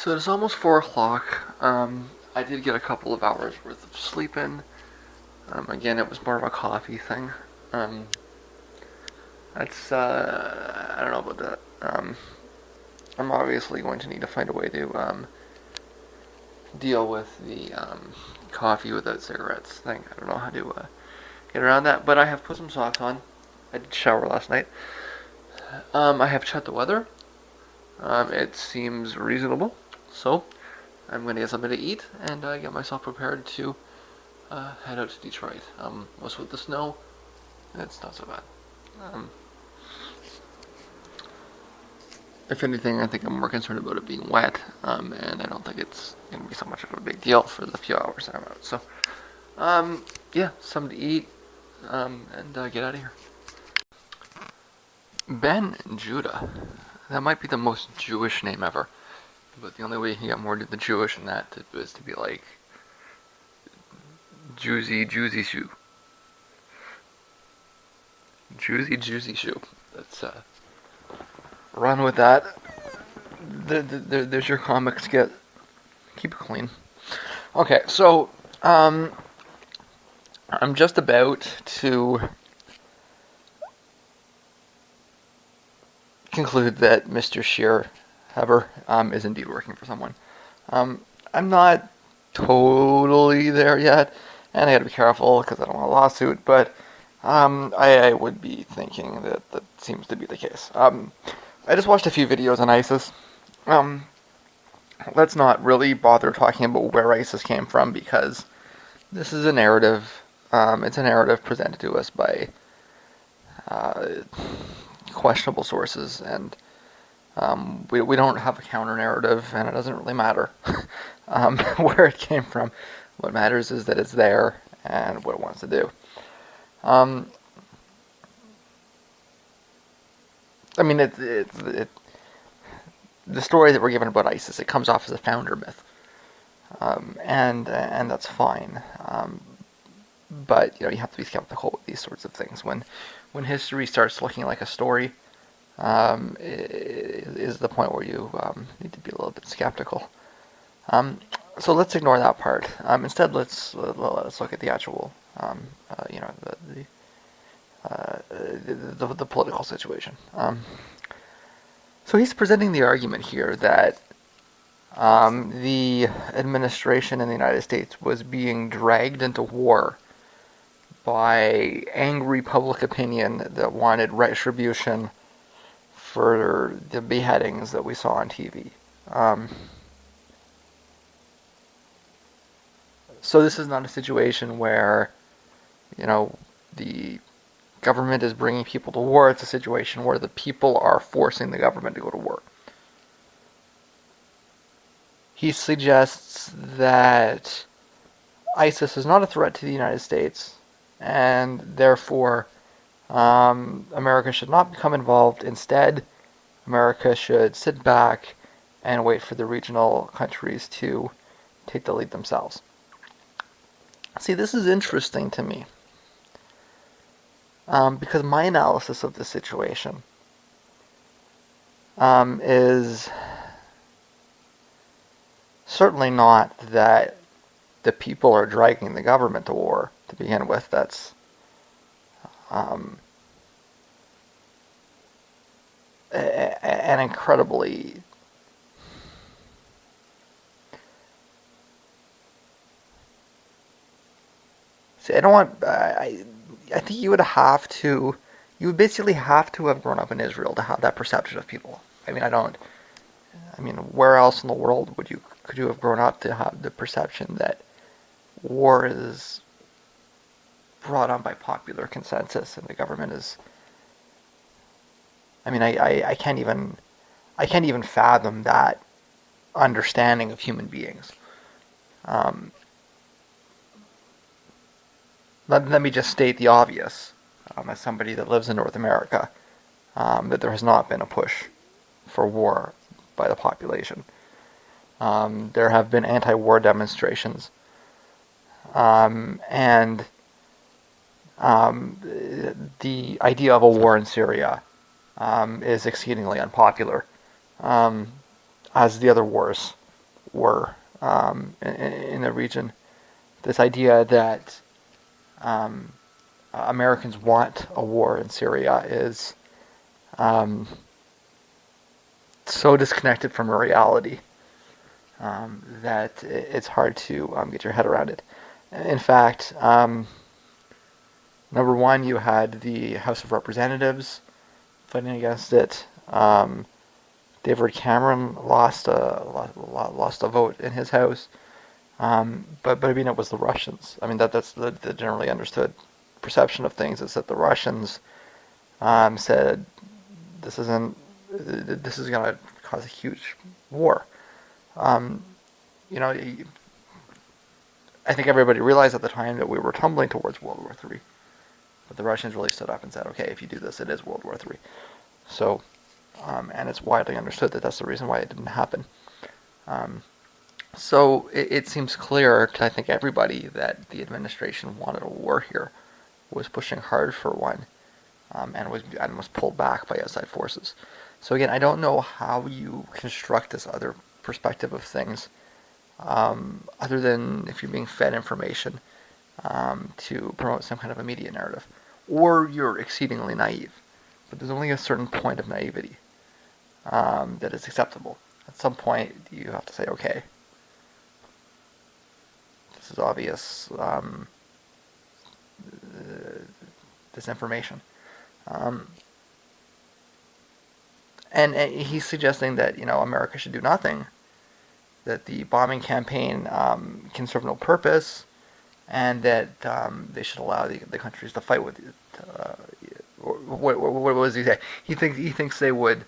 So it's almost 4 o'clock. I did get a couple of hours worth of sleep in. Again, it was more of a coffee thing. Um, that's I don't know about that. I'm obviously going to need to find a way to deal with the coffee without cigarettes thing. I don't know how to get around that, but I have put some socks on. I did shower last night. I have checked the weather. It seems reasonable, so I'm going to get something to eat and get myself prepared to head out to Detroit. What's with the snow? It's not so bad. Um, if anything, I think I'm more concerned about it being wet, and I don't think it's going to be so much of a big deal for the few hours that I'm out. So, yeah, something to eat, and get out of here. Ben Judah. That might be the most Jewish name ever. But the only way he got more to the Jewish than that was to be like Juicy Shoe. Juicy Shoe. Let's run with that. There's your comic skit. Keep it clean. Okay, so I'm just about to conclude that Mr. Shearhaber is indeed working for someone. I'm not totally there yet, and I gotta be careful because I don't want a lawsuit, but I would be thinking that that seems to be the case. I just watched a few videos on ISIS. Um, let's not really bother talking about where ISIS came from because this is a narrative. It's a narrative presented to us by uh, questionable sources, and we don't have a counter narrative, and it doesn't really matter where it came from. What matters is that it's there and what it wants to do. Um, I mean, the story that we're given about ISIS, it comes off as a founder myth, and that's fine. But you have to be skeptical with these sorts of things. When history starts looking like a story, is the point where you need to be a little bit skeptical. So let's ignore that part. Instead, let's look at the actual, the political situation. So he's presenting the argument here that the administration in the United States was being dragged into war by angry public opinion that wanted retribution for the beheadings that we saw on TV. So this is not a situation where, the government is bringing people to war. It's a situation where the people are forcing the government to go to war. He suggests that ISIS is not a threat to the United States, and therefore America should not become involved. Instead, America should sit back and wait for the regional countries to take the lead themselves. See, this is interesting to me because my analysis of the situation is certainly not that the people are dragging the government to war to begin with. That's an incredibly see. I don't want. I think you would basically have to have grown up in Israel to have that perception of people. I mean, I don't. I mean, where else in the world could you have grown up to have the perception that war is brought on by popular consensus and the government is? I mean, I can't even fathom that understanding of human beings. Um, let me just state the obvious, as somebody that lives in North America, that there has not been a push for war by the population. There have been anti-war demonstrations, and the idea of a war in Syria is exceedingly unpopular, as the other wars were in the region. This idea that um, Americans want a war in Syria is um, so disconnected from reality that it's hard to get your head around it. In fact, number one, you had the House of Representatives fighting against it. David Cameron lost a vote in his house. But I mean, it was the Russians. I mean, that's the generally understood perception of things is that the Russians said this isn't this is going to cause a huge war. Um, you know, I think everybody realized at the time that we were tumbling towards World War III, but the Russians really stood up and said, okay, if you do this, it is World War III. So, and it's widely understood that that's the reason why it didn't happen. Um, So it seems clear to I think everybody that the administration wanted a war here, was pushing hard for one, and was pulled back by outside forces. So again, I don't know how you construct this other perspective of things, other than if you're being fed information to promote some kind of a media narrative, or you're exceedingly naive. But there's only a certain point of naivety that is acceptable. At some point, you have to say, okay, this is obvious disinformation. Um, and he's suggesting that America should do nothing, that the bombing campaign can serve no purpose, and that they should allow the countries to fight with. What was he say? He thinks they would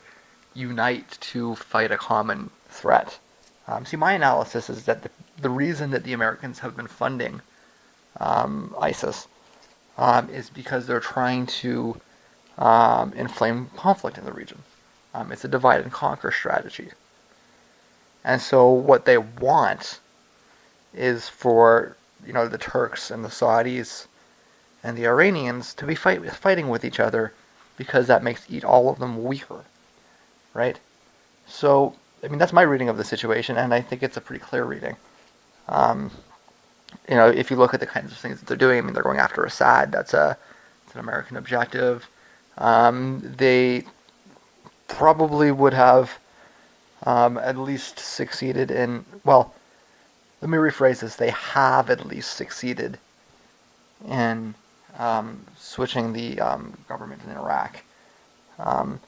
unite to fight a common threat. See, my analysis is that the reason that the Americans have been funding ISIS is because they're trying to inflame conflict in the region. It's a divide and conquer strategy. And so what they want is for the Turks and the Saudis and the Iranians to be fighting with each other, because that makes all of them weaker, right? So, I mean, that's my reading of the situation, and I think it's a pretty clear reading. Um, if you look at the kinds of things that they're doing, I mean, they're going after Assad. It's an American objective. They probably would have at least succeeded in, well, let me rephrase this. They have at least succeeded in switching the government in Iraq. Um,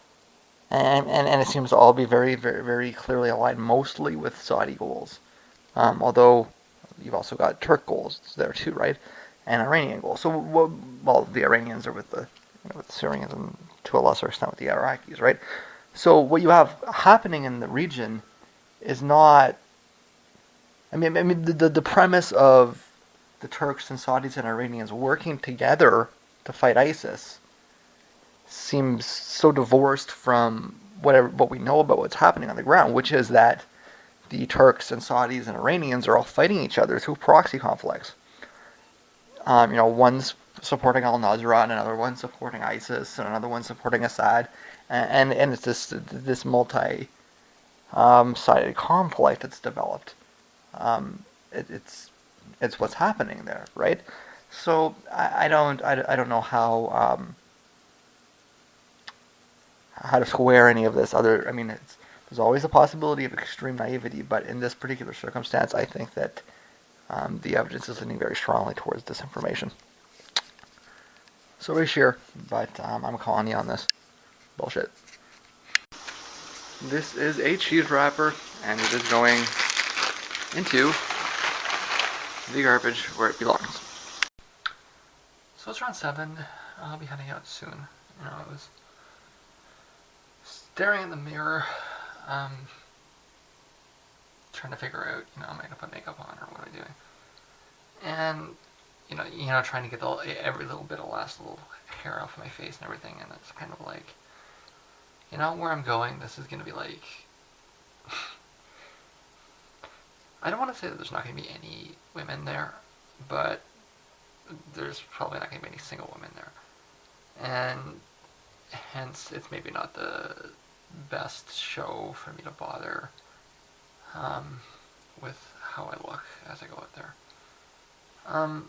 and it seems to all be very, very, very clearly aligned, mostly with Saudi goals. Although you've also got Turk goals there too, right? And Iranian goals. So, well, the Iranians are with the Syrians, and to a lesser extent with the Iraqis, right? So what you have happening in the region is not. I mean, the premise of the Turks and Saudis and Iranians working together to fight ISIS seems so divorced from what we know about what's happening on the ground, which is that the Turks and Saudis and Iranians are all fighting each other through proxy conflicts. One's supporting al-Nusra, and another one's supporting ISIS, and another one's supporting Assad, and it's this multi sided conflict that's developed. It's what's happening there, right? So I don't know how to square any of this other. I mean, there's always a possibility of extreme naivety, but in this particular circumstance, I think that the evidence is leaning very strongly towards disinformation. So we share, but I'm calling you on this bullshit. This is a cheese wrapper, and it is going into the garbage where it belongs. So it's around 7. I'll be heading out soon. I was staring in the mirror, trying to figure out, am I gonna put makeup on or what am I doing? And trying to get every little bit of last little hair off my face and everything, and it's kind of like, where I'm going, this is gonna be like. I don't want to say that there's not going to be any women there, but there's probably not going to be any single women there. And hence, it's maybe not the best show for me to bother with how I look as I go out there. Um,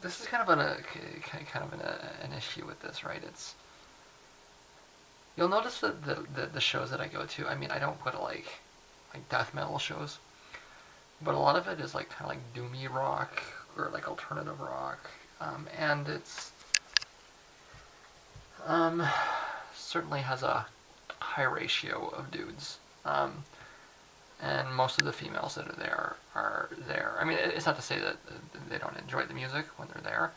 this is kind of an issue with this, right? It's You'll notice that the shows that I go to. I mean, I don't go to like death metal shows, but a lot of it is like kind of like doomy rock or like alternative rock, and it's um, certainly has a high ratio of dudes. And most of the females that are there. I mean, it's not to say that they don't enjoy the music when they're there,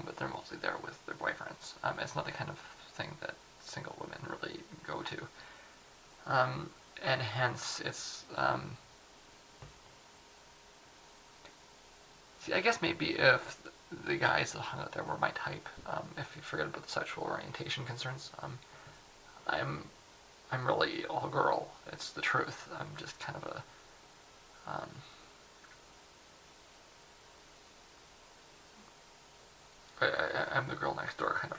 but they're mostly there with their boyfriends. It's not the kind of thing that single women really go to, and hence it's. See, I guess maybe if the guys that hung out there were my type, if you forget about the sexual orientation concerns, I'm I'm really all girl. It's the truth. I'm just kind of a um, I'm the girl next door kind of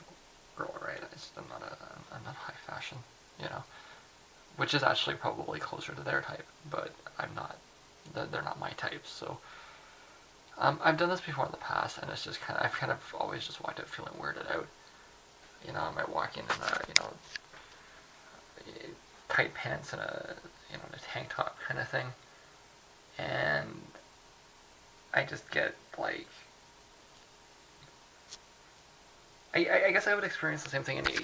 girl, right? I'm not high fashion, you know, which is actually probably closer to their type, but I'm not. They're not my type, so I've done this before in the past, and it's just I've kind of always just walked out feeling weirded out. You know, I might walk in tight pants and a tank top kind of thing, and I just get like I guess I would experience the same thing any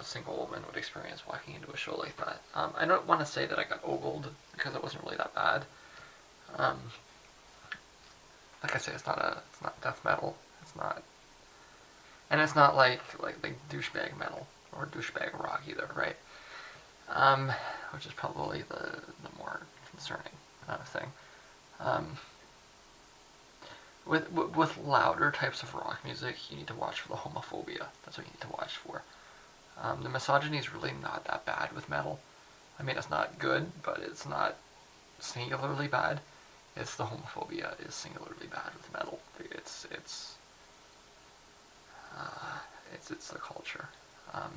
single woman would experience walking into a show like that. I don't want to say that I got ogled because it wasn't really that bad. Um, like I say, it's not death metal. It's not, and it's not like douchebag metal or douchebag rock either, right? Um, which is probably the more concerning thing. Um, with louder types of rock music, you need to watch for the homophobia. That's what you need to watch for. The misogyny is really not that bad with metal. I mean, it's not good, but it's not singularly bad. It's the homophobia is singularly bad with metal. Uh, it's the culture. Um,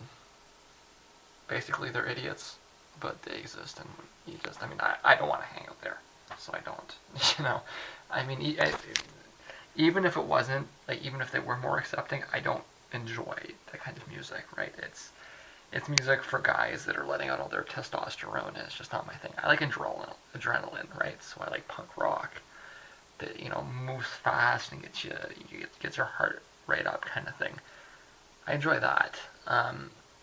Basically, they're idiots, but they exist, and you just. I mean, I don't want to hang out there, so I don't. You know, I mean, even if it wasn't like, even if they were more accepting, I don't enjoy that kind of music. Right? It's music for guys that are letting out all their testosterone, and it's just not my thing. I like adrenaline, right? So I like punk rock that moves fast and gets your heart rate up, kind of thing. I enjoy that.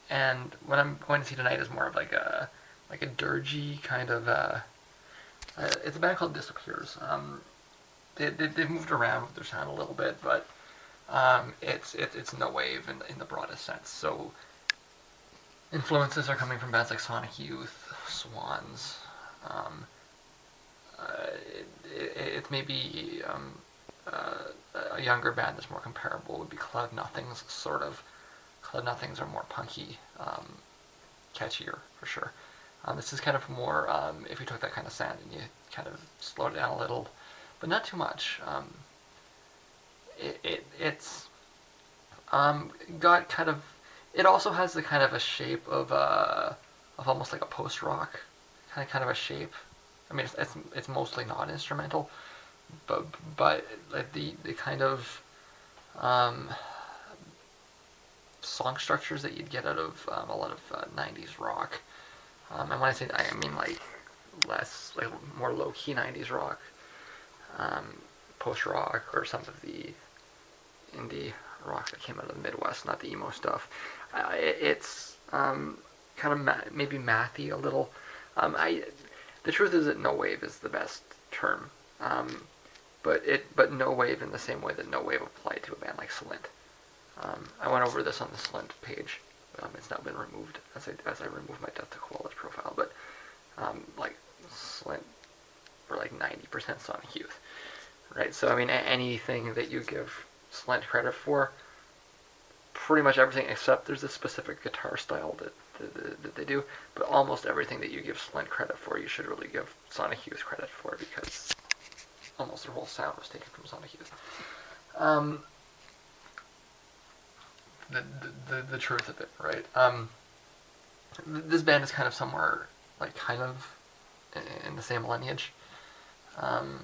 And what I'm going to see tonight is more of like a dirgy kind of. It's a band called Disappears. They've moved around with their sound a little bit, but it's no wave in the broadest sense. So influences are coming from bands like Sonic Youth, Swans. Um, it may be a younger band that's more comparable would be Cloud Nothings, sort of. Cloud Nothings are more punky, catchier for sure. This is kind of more if you took that kind of sound and you kind of slowed it down a little, but not too much. It's got kind of. It also has the kind of a shape of almost like a post rock kind of a shape. I mean, it's mostly not instrumental, but like the kind of um, song structures that you'd get out of a lot of '90s rock. And when I say that, I mean like more low key '90s rock, um, post rock, or some of the indie rock that came out of the Midwest, not the emo stuff. It's kind of maybe mathy a little. I The truth is that no wave is the best term, but no wave in the same way that no wave applied to a band like Slint. I went over this on the Slint page. It's now been removed as I removed my Death to Koalas profile, but like Slint were like 90% Sonic Youth, right? So I mean, anything that you give Slint credit for, pretty much everything except there's a specific guitar style that they do, but almost everything that you give Slint credit for, you should really give Sonic Youth credit for, because almost their whole sound was taken from Sonic Youth. Um, the truth of it, right? This band is kind of somewhere like kind of in the same lineage. Um,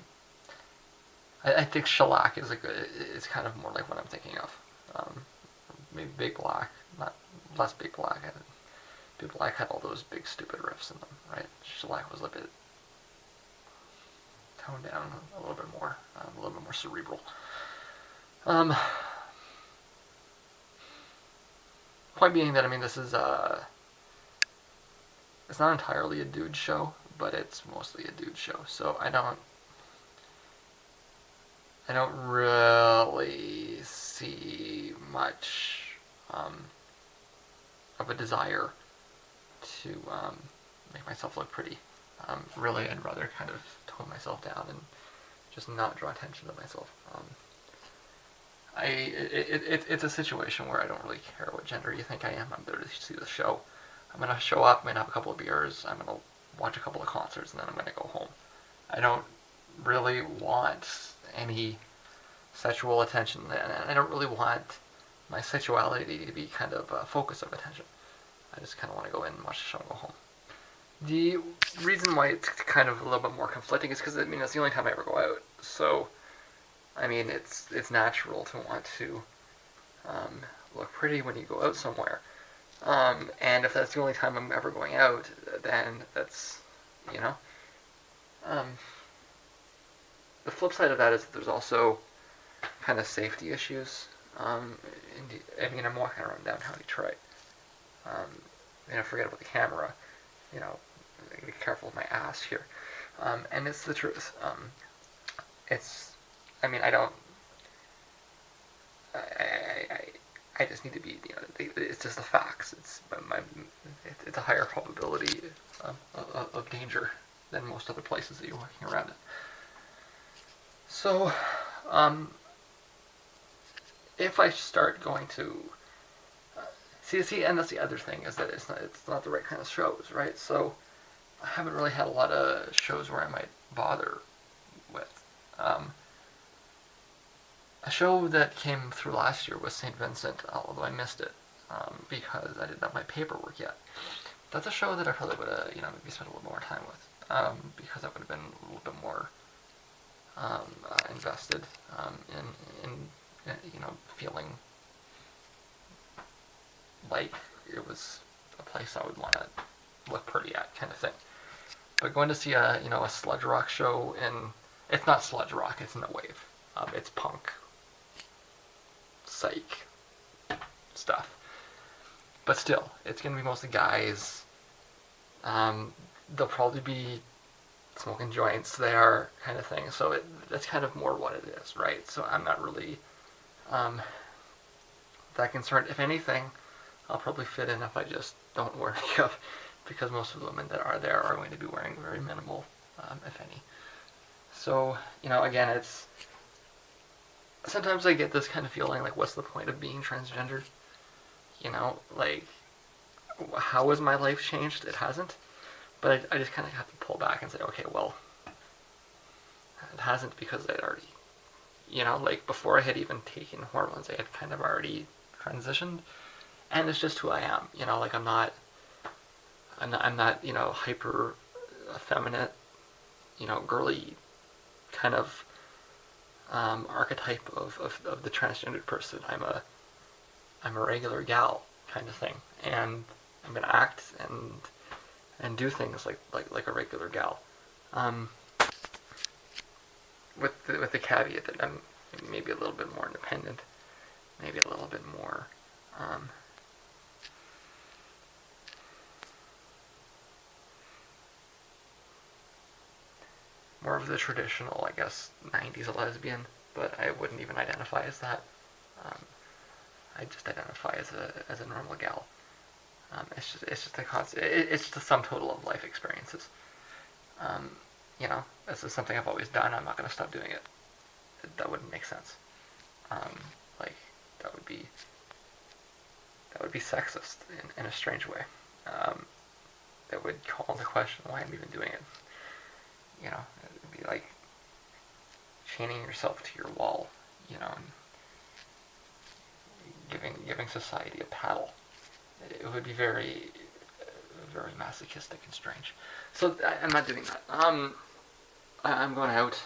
I think shellac is is kind of more like what I'm thinking of. Maybe Big Black, not less Big Black. Big Black had all those big stupid riffs in them, right? Shellac was a bit toned down a little bit more cerebral. Um, Point being that I mean this is it's not entirely a dude show, but it's mostly a dude show. So I don't really see much of a desire to make myself look pretty. Really, I'd rather kind of tone myself down and just not draw attention to myself. It's a situation where I don't really care what gender you think I am. I'm there to see the show. I'm gonna show up. I'm gonna have a couple of beers. I'm gonna watch a couple of concerts, and then I'm gonna go home. I don't really want any sexual attention, and I don't really want my sexuality to be kind of a focus of attention. I just kind of want to go in and watch the show and go home. The reason why it's kind of a little bit more conflicting is because I mean it's the only time I ever go out. So I mean it's natural to want to look pretty when you go out somewhere. And if that's the only time I'm ever going out, then that's you know. Um, the flip side of that is that there's also kind of safety issues. I mean, I'm walking around downtown Detroit. Um, forget about the camera. You know, be careful with my ass here. And it's the truth. It's, I mean, I don't, I just need to be, it's just the facts. It's a higher probability of danger than most other places that you're walking around in. So, if I start going to see, and that's the other thing is that it's not the right kind of shows, right? So I haven't really had a lot of shows where I might bother with. A show that came through last year was St. Vincent, although I missed it because I didn't have my paperwork yet. That's a show that I probably would have, maybe spent a little more time with because I would have been a little bit more invested in feeling like it was a place I would want to look pretty at, kind of thing. But going to see a sludge rock show it's not sludge rock, it's no wave. It's punk, psych stuff. But still, it's gonna be mostly guys. They'll probably be smoking joints there, kind of thing. So that's kind of more what it is, right? So I'm not really that concerned. If anything, I'll probably fit in if I just don't wear makeup, because most of the women that are there are going to be wearing very minimal, if any. So, again, it's sometimes I get this kind of feeling like, what's the point of being transgender? Like, how has my life changed? It hasn't. But I just kind of have to pull back and say, okay, well, it hasn't because I'd already, like before I had even taken hormones, I had kind of already transitioned, and it's just who I am. Like I'm not, hyper effeminate, girly kind of archetype of the transgendered person. I'm a regular gal kind of thing, and I'm gonna act and do things like a regular gal, with the caveat that I'm maybe a little bit more independent, maybe a little bit more more of the traditional, I guess, 90s lesbian, but I wouldn't even identify as that. Um, I just identify as a normal gal. It's just a constant. It's just a sum total of life experiences. Um, this is something I've always done. I'm not going to stop doing it. That wouldn't make sense. Um, like that would be sexist in a strange way. That would call into question why I'm even doing it. It would be like chaining yourself to your wall, and giving society a paddle. It would be very, very masochistic and strange. So I'm not doing that. I'm going out.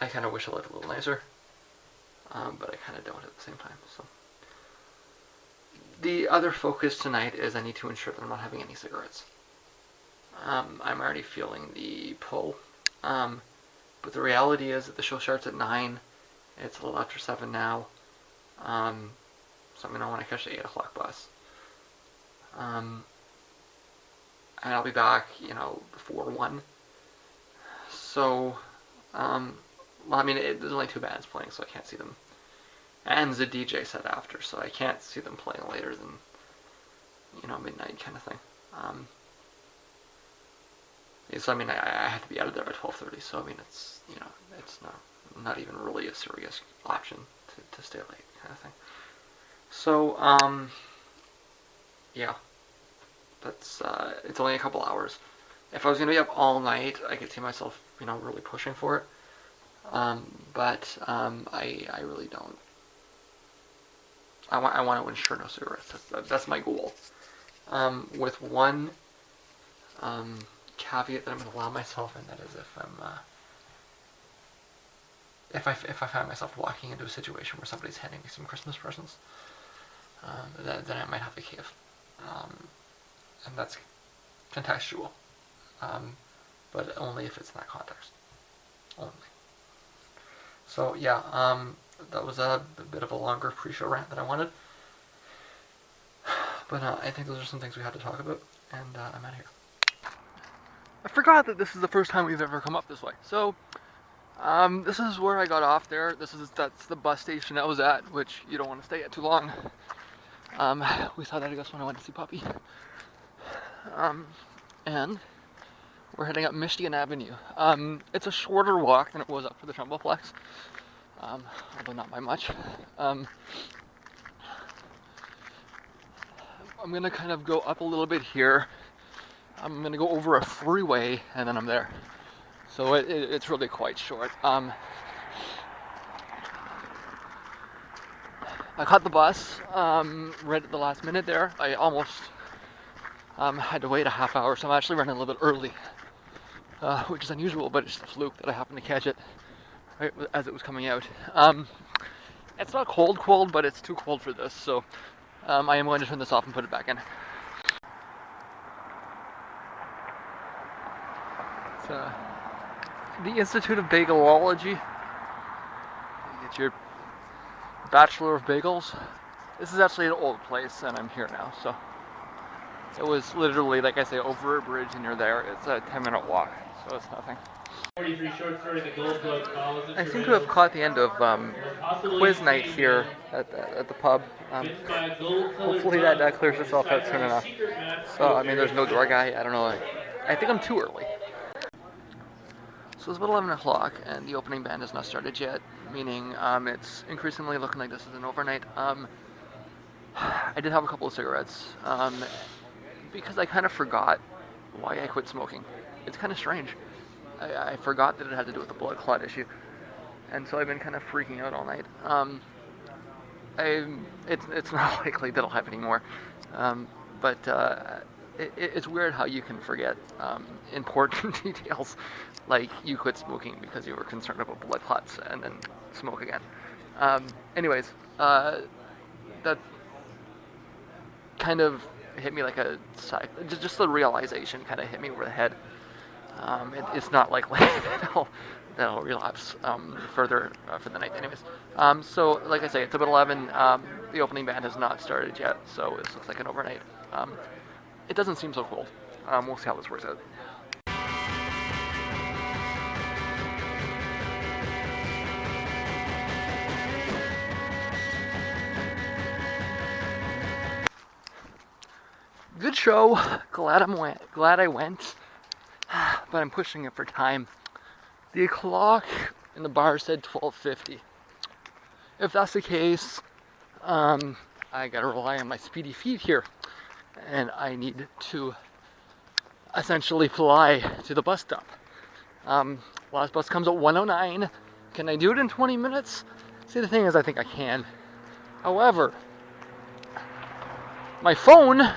I kind of wish I lived a little nicer, but I kind of don't at the same time. So the other focus tonight is I need to ensure that I'm not having any cigarettes. I'm already feeling the pull, but the reality is that the show starts at 9. It's a little after 7 now, so I'm gonna want to catch the 8 o'clock bus. And I'll be back, before 1. So, well, I mean, there's only 2 bands playing, so I can't see them. And the DJ set after, so I can't see them playing later than, midnight kind of thing. So, I mean, I have to be out of there by 12:30, so, I mean, it's not even really a serious option to stay late kind of thing. So, yeah. That's, it's only a couple hours. If I was going to be up all night, I could see myself, really pushing for it. But I really don't. I want to ensure no cigarettes. That's my goal. With one caveat that I'm going to allow myself, and that is if I find myself walking into a situation where somebody's handing me some Christmas presents, then I might have to cave. And that's contextual. But only if it's in that context. Only. So yeah, that was a bit of a longer pre-show rant than I wanted. But I think those are some things we had to talk about, and I'm out of here. I forgot that this is the first time we've ever come up this way. So, this is where I got off there. That's the bus station I was at, which you don't want to stay at too long. We saw that, I guess, when I went to see Puppy. And we're heading up Michigan Avenue. It's a shorter walk than it was up to the Trumbleplex, although not by much. I'm gonna kind of go up a little bit here. I'm gonna go over a freeway, and then I'm there. So it's really quite short. I caught the bus right at the last minute there. I almost had to wait a half hour, so I'm actually running a little bit early, which is unusual, but it's a fluke that I happened to catch it right as it was coming out. It's not cold, but it's too cold for this, so I am going to turn this off and put it back in. It's the Institute of Bagelology. You get your Bachelor of Bagels. This is actually an old place, and I'm here now, so it was literally, like I say, over a bridge and you're there. It's a 10-minute walk, so it's nothing. 43 short story, the Gold Glove College. I seem to have caught the end of quiz night here at the pub. Hopefully that clears itself out soon enough. So, I mean, there's no door guy. I don't know. I think I'm too early. So it's about 11 o'clock, and the opening band has not started yet, meaning it's increasingly looking like this is an overnight. I did have a couple of cigarettes, because I kind of forgot why I quit smoking. It's kind of strange. I forgot that it had to do with the blood clot issue, and so I've been kind of freaking out all night. It's not likely that I'll have any more, but it's weird how you can forget important details, like you quit smoking because you were concerned about blood clots and then smoke again. Anyways, that kind of hit me like a side, just the realization kind of hit me over the head. It's not likely that I'll relapse further for the night. Anyways, so like I say, it's about 11. The opening band has not started yet, so this looks like an overnight. It doesn't seem so cold. We'll see how this works out. Good show. Glad I went. But I'm pushing it for time. The clock in the bar said 12:50. If that's the case, I gotta rely on my speedy feet here, and I need to essentially fly to the bus stop. Last bus comes at 1:09. Can I do it in 20 minutes? See, the thing is, I think I can. However, My phone,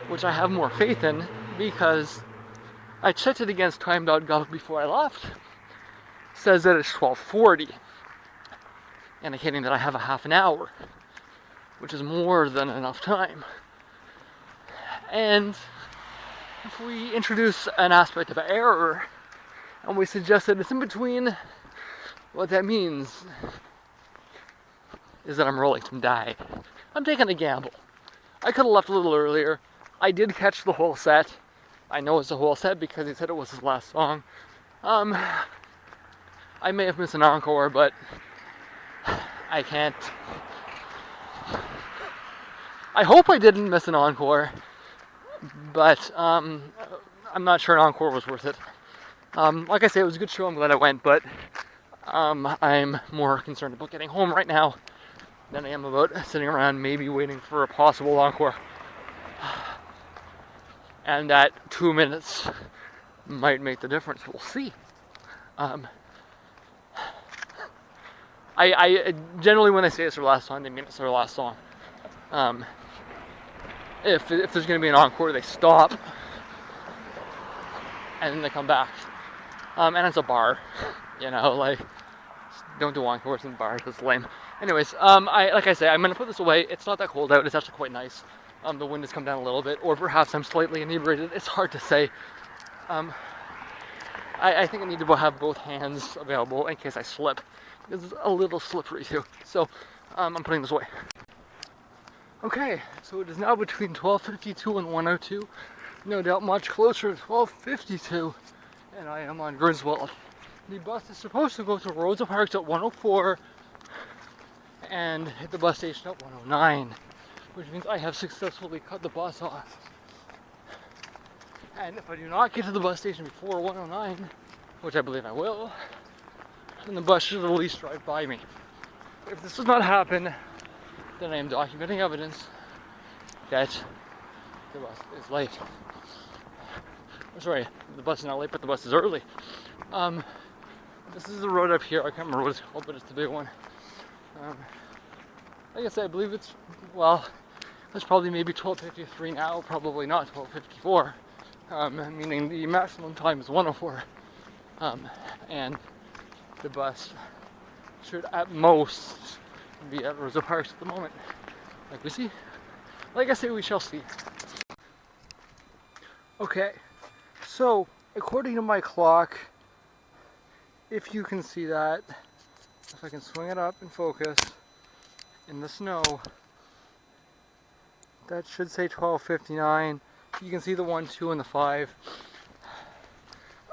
which I have more faith in because I checked it against time.gov before I left, says that it's 12:40, indicating that I have a half an hour, which is more than enough time. And if we introduce an aspect of error and we suggest that it's in between, what that means is that I'm rolling some die. I'm taking a gamble. I could have left a little earlier. I did catch the whole set. I know it's the whole set because he said it was his last song. I may have missed an encore, but I can't. I hope I didn't miss an encore, but I'm not sure an encore was worth it. Like I say, it was a good show. I'm glad I went, but I'm more concerned about getting home right now than I am about sitting around maybe waiting for a possible encore. And that 2 minutes might make the difference. We'll see. I generally, when I say it's their last song, they mean it's their last song. If there's going to be an encore, they stop and then they come back. And it's a bar, like, don't do encores in bars, that's lame. Anyways, like I say, I'm going to put this away. It's not that cold out, it's actually quite nice. The wind has come down a little bit, or perhaps I'm slightly inebriated. It's hard to say. I think I need to have both hands available in case I slip. It's a little slippery too. So I'm putting this away. Okay, so it is now between 12:52 and 1:02. No doubt much closer to 12:52, and I am on Griswold. The bus is supposed to go to Rosa Parks at 1:04 and hit the bus station at 1:09, which means I have successfully cut the bus off. And if I do not get to the bus station before 1:09, which I believe I will, then the bus should at least drive by me. If this does not happen, then I am documenting evidence that the bus is late. Sorry, the bus is not late, but the bus is early. This is the road up here. I can't remember what it's called, but it's the big one. Like I said, I believe it's probably maybe 12:53 now, probably not 12:54. Meaning the maximum time is 1:04. And the bus should at most be at Rosa Parks at the moment. Like we see. Like I say, we shall see. Okay, so according to my clock, if you can see that, if I can swing it up and focus in the snow, that should say 12:59. You can see the 1, 2, and the 5.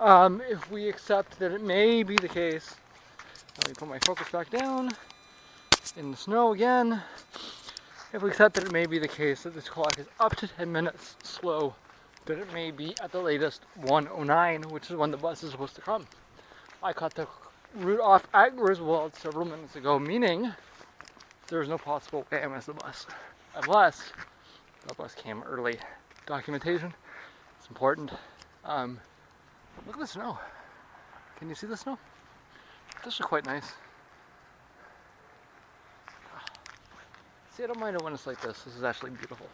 If we accept that it may be the case, let me put my focus back down in the snow again. If we accept that it may be the case that this clock is up to 10 minutes slow, that it may be at the latest 1:09, which is when the bus is supposed to come. I cut the route off at Griswold several minutes ago, meaning there is no possible way I missed the bus, unless the bus came early. Documentation, it's important. Look at the snow. Can you see the snow? This is quite nice. See, I don't mind it when it's like this. This is actually beautiful.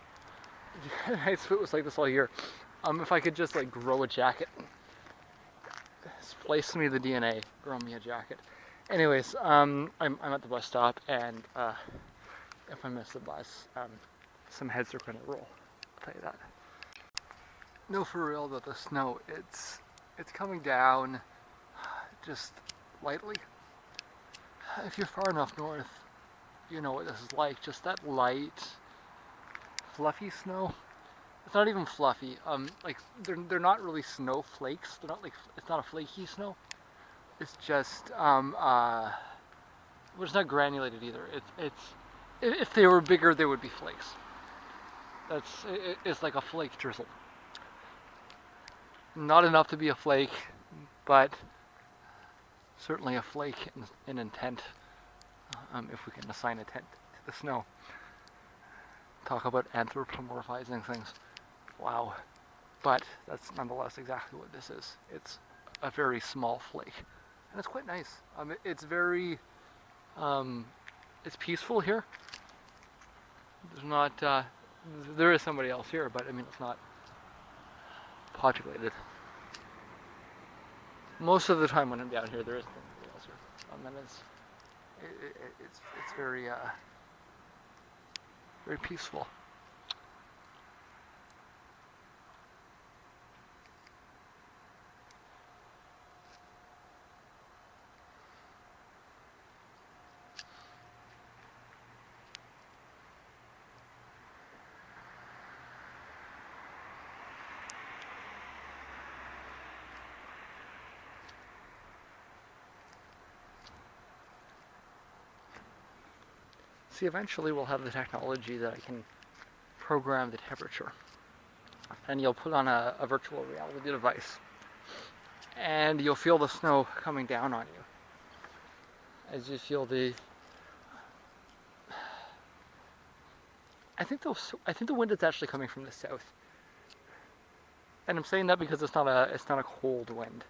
If it was like this all year. If I could just like grow a jacket, splice me the DNA, grow me a jacket. Anyways, I'm at the bus stop, and if I miss the bus, some heads are gonna roll. I'll tell you that. No, for real though, the snow, it's coming down just lightly. If you're far enough north, you know what this is like. Just that light, fluffy snow. It's not even fluffy. Like they're not really snowflakes. They're not like, it's not a flaky snow. It's just well, it's not granulated either. It's if they were bigger, they would be flakes. It's like a flake drizzle. Not enough to be a flake, but certainly a flake in intent, if we can assign intent to the snow. Talk about anthropomorphizing things. Wow. But that's nonetheless exactly what this is. It's a very small flake. And it's quite nice. It's very, it's peaceful here. There's not There is somebody else here, but I mean, it's not populated. Most of the time when I'm down here, there is somebody else here. And it's very very peaceful. See, eventually we'll have the technology that I can program the temperature. And you'll put on a virtual reality device. And you'll feel the snow coming down on you. As you feel the... I think the wind is actually coming from the south. And I'm saying that because it's not a cold wind.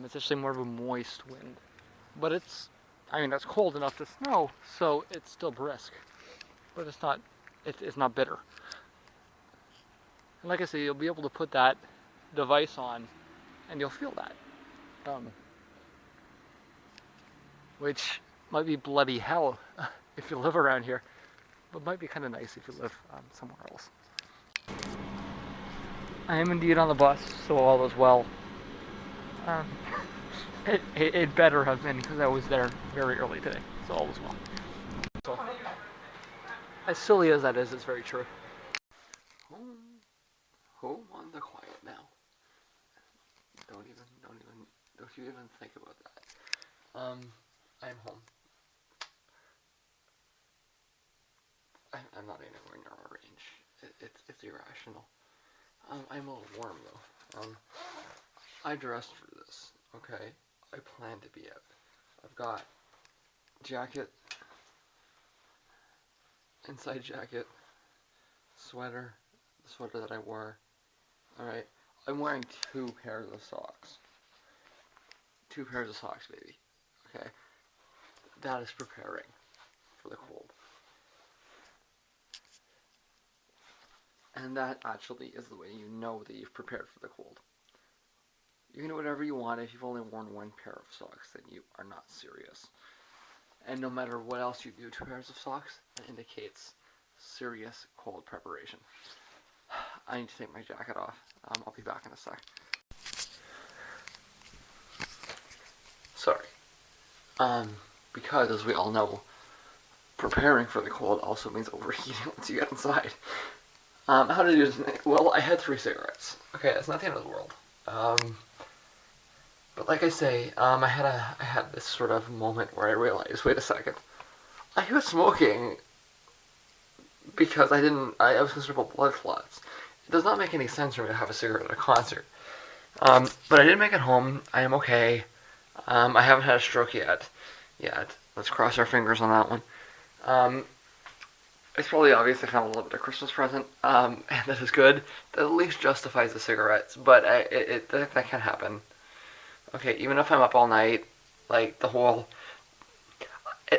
It's actually more of a moist wind. But it's cold enough to snow, so it's still brisk. But it's not bitter. And like I say, you'll be able to put that device on, and you'll feel that. Which might be bloody hell if you live around here, but might be kind of nice if you live somewhere else. I am indeed on the bus, so all is well. It better have been because I was there very early today, so all is well. So, as silly as that is, it's very true. Home on the quiet now. Don't you even think about that. I'm home. I'm not anywhere near our range. It's irrational. I'm a little warm though. I dressed for this. Okay, I plan to be out. I've got jacket, inside jacket, sweater, the sweater that I wore. Alright, I'm wearing 2 pairs of socks. 2 pairs of socks, baby. Okay, that is preparing for the cold. And that actually is the way you know that you've prepared for the cold. You can do whatever you want. If you've only worn 1 pair of socks, then you are not serious. And no matter what else you do, 2 pairs of socks, that indicates serious cold preparation. I need to take my jacket off. I'll be back in a sec. Sorry. Because as we all know, preparing for the cold also means overheating once you get inside. How did I do tonight? Well, I had 3 cigarettes. Okay, that's not the end of the world. But like I say, I had this sort of moment where I realized, wait a second, I was smoking because I was concerned about blood clots. It does not make any sense for me to have a cigarette at a concert. But I did make it home. I am okay. I haven't had a stroke yet. Let's cross our fingers on that one. It's probably obvious I found a little bit of Christmas present, and that is good. That at least justifies the cigarettes, but that can happen. Okay, even if I'm up all night, like the whole...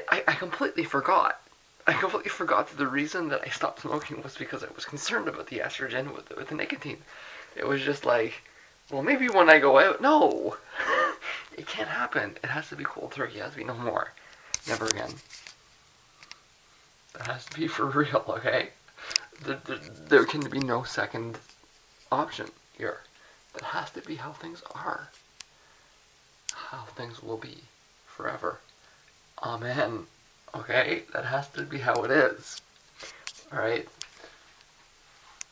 I completely forgot. I completely forgot that the reason that I stopped smoking was because I was concerned about the estrogen with the nicotine. It was just like, well, maybe when I go out... No! It can't happen. It has to be cold turkey. It has to be no more. Never again. That has to be for real, okay? There can be no second option here. That has to be how things are. How things will be forever. Amen. Okay? That has to be how it is. Alright?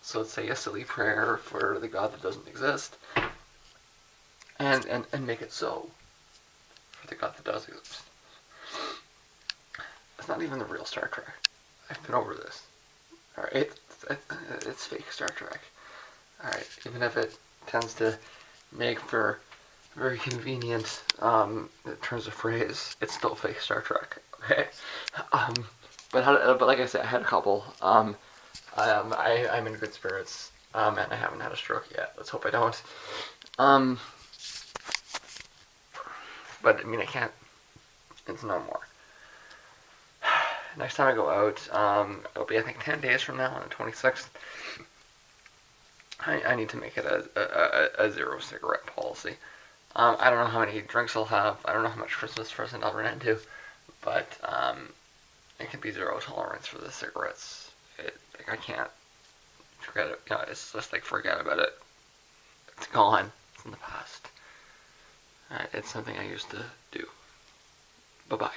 So let's say a silly prayer for the God that doesn't exist. And make it so. For the God that does exist. It's not even the real Star Trek. I've been over this. Alright? It's fake Star Trek. Alright? Even if it tends to make for very convenient terms of phrase, it's still fake Star Trek. Okay? But like I said, I had a couple. I'm in good spirits. And I haven't had a stroke yet. Let's hope I don't. But I mean, I can't. It's no more. next time I go out, it'll be I think 10 days from now on the 26th. I need to make it a zero cigarette policy. I don't know how many drinks I'll have. I don't know how much Christmas present I'll run into, but it can be zero tolerance for the cigarettes. Like I can't forget it. You know, it's just like forget about it. It's gone. It's in the past. It's something I used to do. Bye bye.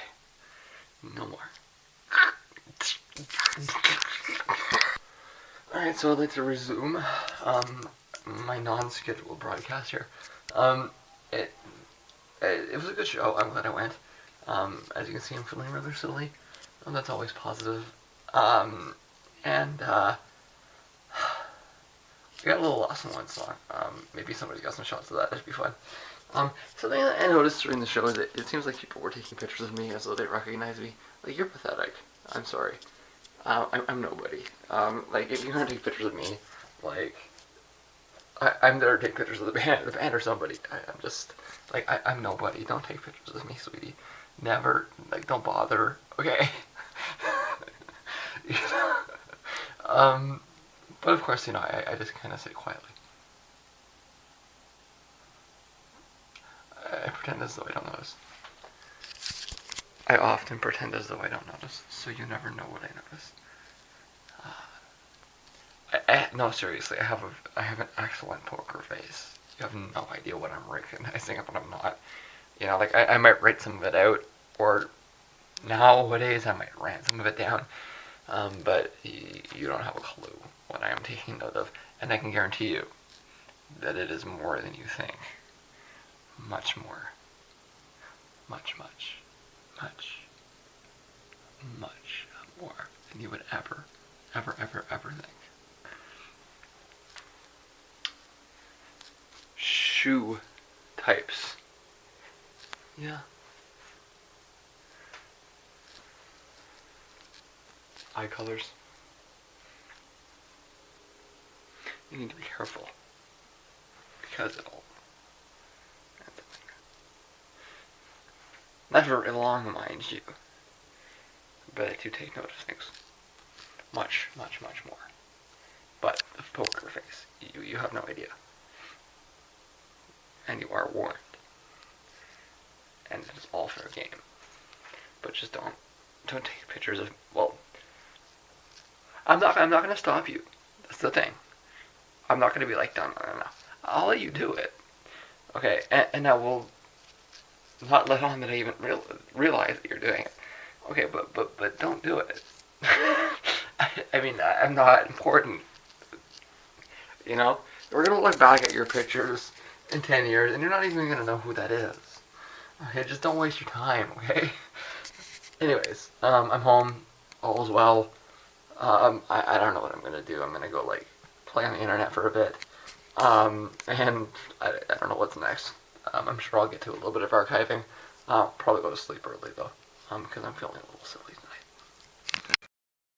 No more. Alright, so I'd like to resume my non-scheduled broadcast here. It was a good show. I'm glad I went. As you can see, I'm feeling rather silly. That's always positive. And we got a little lost in one song. Maybe somebody's got some shots of that. That'd be fun. Something that I noticed during the show is that it seems like people were taking pictures of me as though they recognize me. Like, you're pathetic. I'm sorry. I'm nobody. Like, if you're gonna take pictures of me, like, I'm there to take pictures of the band or somebody. I'm just, like, I'm nobody. Don't take pictures of me, sweetie. Never, like, don't bother, okay? You know? But of course, you know, I just kind of sit quietly. I pretend as though I don't notice. I often pretend as though I don't notice, so you never know what I notice. No, seriously, I have an excellent poker face. You have no idea what I'm recognizing and what I'm not. You know, like I might write some of it out, or nowadays I might write some of it down. But you don't have a clue what I am taking note of, and I can guarantee you that it is more than you think. Much more. Much, much, much, much more than you would ever think. Shoe types. Yeah. Eye colors. You need to be careful. Because it'll... Not very long, mind you. But I do take note of things. Much, much, much more. But the poker face, you have no idea. And you are warned. And it is all fair game. But just don't take pictures of, well, I'm not gonna stop you. That's the thing. I'm not gonna be like, no. I'll let you do it. Okay, and I will not let on that I even realize that you're doing it. Okay, but don't do it. I mean, I'm not important. You know? We're gonna look back at your pictures in 10 years, and you're not even gonna know who that is. Okay, just don't waste your time, okay? Anyways, I'm home. All's well. I don't know what I'm gonna do. I'm gonna go, like, play on the internet for a bit. And I don't know what's next. I'm sure I'll get to a little bit of archiving. I'll probably go to sleep early, though, because I'm feeling a little silly.